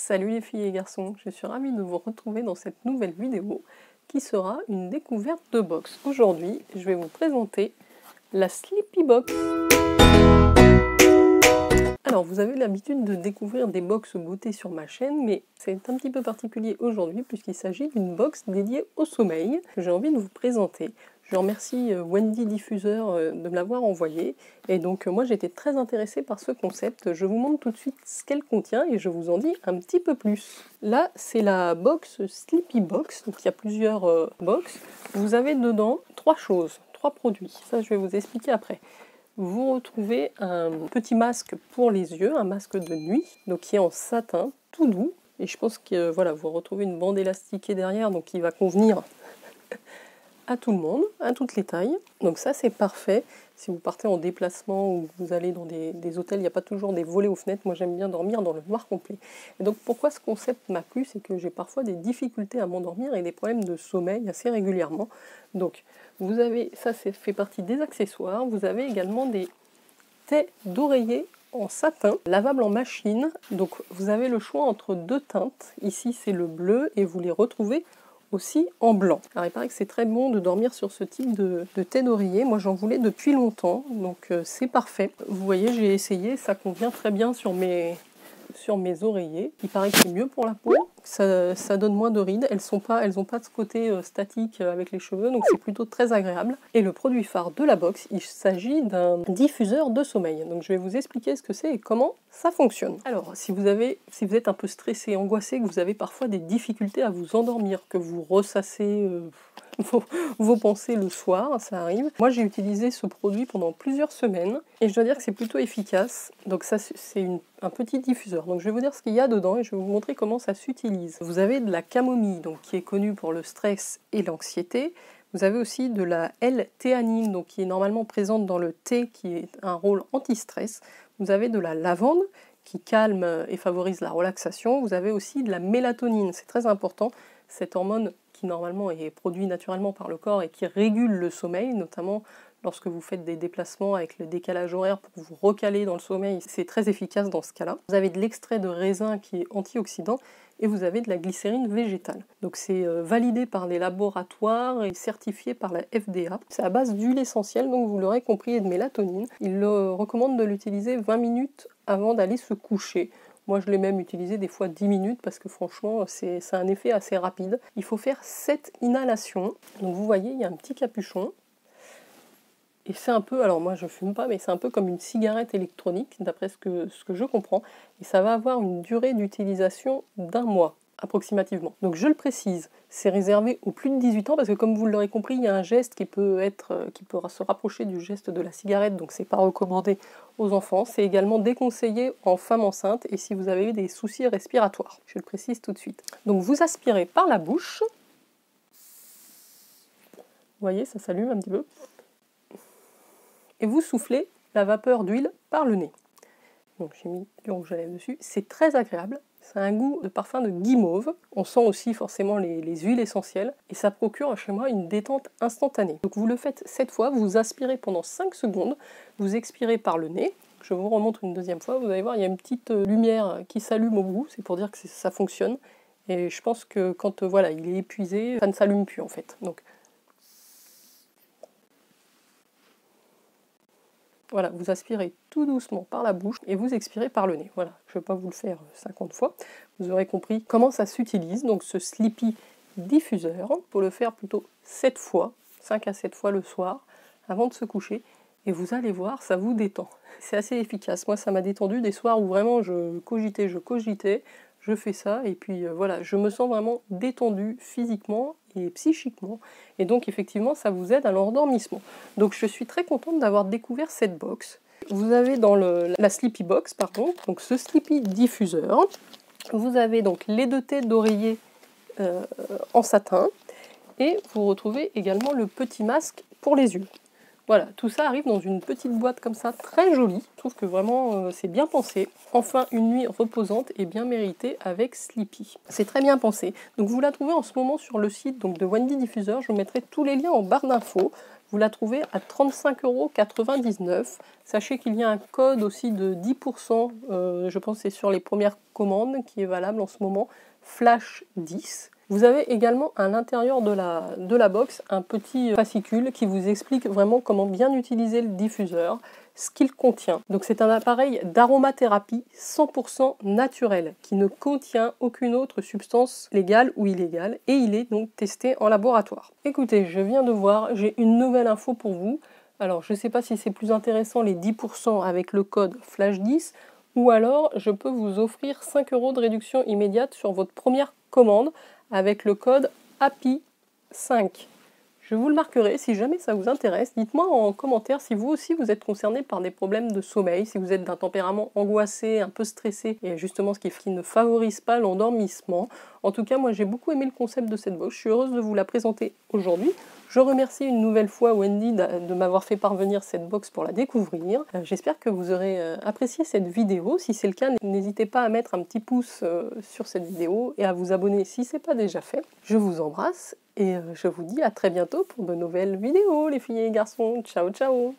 Salut les filles et garçons, je suis ravie de vous retrouver dans cette nouvelle vidéo qui sera une découverte de box. Aujourd'hui, je vais vous présenter la Sleepy Box. Alors, vous avez l'habitude de découvrir des box beauté sur ma chaîne, mais c'est un petit peu particulier aujourd'hui puisqu'il s'agit d'une box dédiée au sommeil que j'ai envie de vous présenter. Je remercie Wendy Diffuseur de me l'avoir envoyé. Et donc moi j'étais très intéressée par ce concept. Je vous montre tout de suite ce qu'elle contient et je vous en dis un petit peu plus. Là c'est la box Sleepy Box. Donc il y a plusieurs box. Vous avez dedans trois choses, trois produits. Ça je vais vous expliquer après. Vous retrouvez un petit masque pour les yeux, un masque de nuit, donc qui est en satin, tout doux. Et je pense que voilà, vous retrouvez une bande élastiquée derrière, donc qui va convenir à tout le monde, à toutes les tailles. Donc ça c'est parfait. Si vous partez en déplacement ou vous allez dans des hôtels, il n'y a pas toujours des volets aux fenêtres. Moi j'aime bien dormir dans le noir complet. Et donc pourquoi ce concept m'a plu, c'est que j'ai parfois des difficultés à m'endormir et des problèmes de sommeil assez régulièrement. Donc vous avez, ça fait partie des accessoires. Vous avez également des têtes d'oreiller en satin, lavable en machine. Donc vous avez le choix entre deux teintes. Ici c'est le bleu et vous les retrouvez aussi en blanc. Alors il paraît que c'est très bon de dormir sur ce type de tête d'oreiller. Moi j'en voulais depuis longtemps, donc c'est parfait. Vous voyez, j'ai essayé, ça convient très bien sur mes oreillers. Il paraît que c'est mieux pour la peau, ça donne moins de rides. Elles ont pas ce côté statique avec les cheveux, donc c'est plutôt très agréable. Et le produit phare de la box, il s'agit d'un diffuseur de sommeil. Donc je vais vous expliquer ce que c'est et comment ça fonctionne. Alors si vous êtes un peu stressé, angoissé, que vous avez parfois des difficultés à vous endormir, que vous ressassez vos pensées le soir, ça arrive. Moi j'ai utilisé ce produit pendant plusieurs semaines et je dois dire que c'est plutôt efficace. Donc ça c'est un petit diffuseur. Donc je vais vous dire ce qu'il y a dedans et je vais vous montrer comment ça s'utilise. Vous avez de la camomille, donc qui est connue pour le stress et l'anxiété. Vous avez aussi de la L-théanine, donc qui est normalement présente dans le thé, qui est un rôle anti-stress. Vous avez de la lavande qui calme et favorise la relaxation. Vous avez aussi de la mélatonine, c'est très important. Cette hormone qui normalement est produite naturellement par le corps et qui régule le sommeil, notamment lorsque vous faites des déplacements avec le décalage horaire pour vous recaler dans le sommeil, c'est très efficace dans ce cas-là. Vous avez de l'extrait de raisin qui est antioxydant et vous avez de la glycérine végétale. Donc c'est validé par les laboratoires et certifié par la FDA. C'est à base d'huile essentielle, donc vous l'aurez compris, et de mélatonine. Il recommande de l'utiliser 20 minutes avant d'aller se coucher. Moi, je l'ai même utilisé des fois 10 minutes parce que franchement, c'est un effet assez rapide. Il faut faire 7 inhalations. Donc vous voyez, il y a un petit capuchon. Et c'est un peu, alors moi je fume pas, mais c'est un peu comme une cigarette électronique, d'après ce que je comprends. Et ça va avoir une durée d'utilisation d'1 mois, approximativement. Donc je le précise, c'est réservé aux plus de 18 ans, parce que comme vous l'aurez compris, il y a un geste qui peut se rapprocher du geste de la cigarette, donc c'est pas recommandé aux enfants. C'est également déconseillé en femme enceinte et si vous avez eu des soucis respiratoires. Je le précise tout de suite. Donc vous aspirez par la bouche. Vous voyez, ça s'allume un petit peu. Et vous soufflez la vapeur d'huile par le nez. Donc j'ai mis du rouge à lèvres dessus. C'est très agréable. Ça a un goût de parfum de guimauve. On sent aussi forcément les huiles essentielles. Et ça procure chez moi une détente instantanée. Donc vous le faites 7 fois. Vous aspirez pendant 5 secondes. Vous expirez par le nez. Je vous remontre une deuxième fois. Vous allez voir, il y a une petite lumière qui s'allume au bout. C'est pour dire que ça fonctionne. Et je pense que quand voilà, il est épuisé, ça ne s'allume plus en fait. Donc voilà, vous aspirez tout doucement par la bouche et vous expirez par le nez. Voilà, je ne vais pas vous le faire 50 fois. Vous aurez compris comment ça s'utilise. Donc ce Sleepy diffuseur, il faut le faire plutôt 7 fois, 5 à 7 fois le soir, avant de se coucher. Et vous allez voir, ça vous détend. C'est assez efficace. Moi, ça m'a détendu des soirs où vraiment je cogitais. Je fais ça et puis voilà, je me sens vraiment détendue physiquement et psychiquement. Et donc effectivement, ça vous aide à l'endormissement. Donc je suis très contente d'avoir découvert cette box. Vous avez dans la Sleepy Box, pardon, donc ce Sleepy diffuseur. Vous avez donc les deux têtes d'oreiller en satin. Et vous retrouvez également le petit masque pour les yeux. Voilà, tout ça arrive dans une petite boîte comme ça, très jolie. Je trouve que vraiment c'est bien pensé. Enfin, une nuit reposante et bien méritée avec Sleepy. C'est très bien pensé. Donc vous la trouvez en ce moment sur le site donc, de Wendy Diffuseur. Je vous mettrai tous les liens en barre d'infos. Vous la trouvez à 35,99 €. Sachez qu'il y a un code aussi de 10%, je pense que c'est sur les premières commandes, qui est valable en ce moment, Flash 10. Vous avez également à l'intérieur de la box un petit fascicule qui vous explique vraiment comment bien utiliser le diffuseur, ce qu'il contient. Donc c'est un appareil d'aromathérapie 100% naturel qui ne contient aucune autre substance légale ou illégale et il est donc testé en laboratoire. Écoutez, je viens de voir, j'ai une nouvelle info pour vous. Alors je ne sais pas si c'est plus intéressant les 10% avec le code Flash10 ou alors je peux vous offrir 5 € de réduction immédiate sur votre première commande avec le code HAPPY5. Je vous le marquerai si jamais ça vous intéresse. Dites-moi en commentaire si vous aussi vous êtes concerné par des problèmes de sommeil, si vous êtes d'un tempérament angoissé, un peu stressé, et justement ce qui ne favorise pas l'endormissement. En tout cas, moi j'ai beaucoup aimé le concept de cette box, je suis heureuse de vous la présenter aujourd'hui. Je remercie une nouvelle fois Wendy de m'avoir fait parvenir cette box pour la découvrir. J'espère que vous aurez apprécié cette vidéo. Si c'est le cas, n'hésitez pas à mettre un petit pouce sur cette vidéo et à vous abonner si ce n'est pas déjà fait. Je vous embrasse et je vous dis à très bientôt pour de nouvelles vidéos, les filles et les garçons. Ciao, ciao!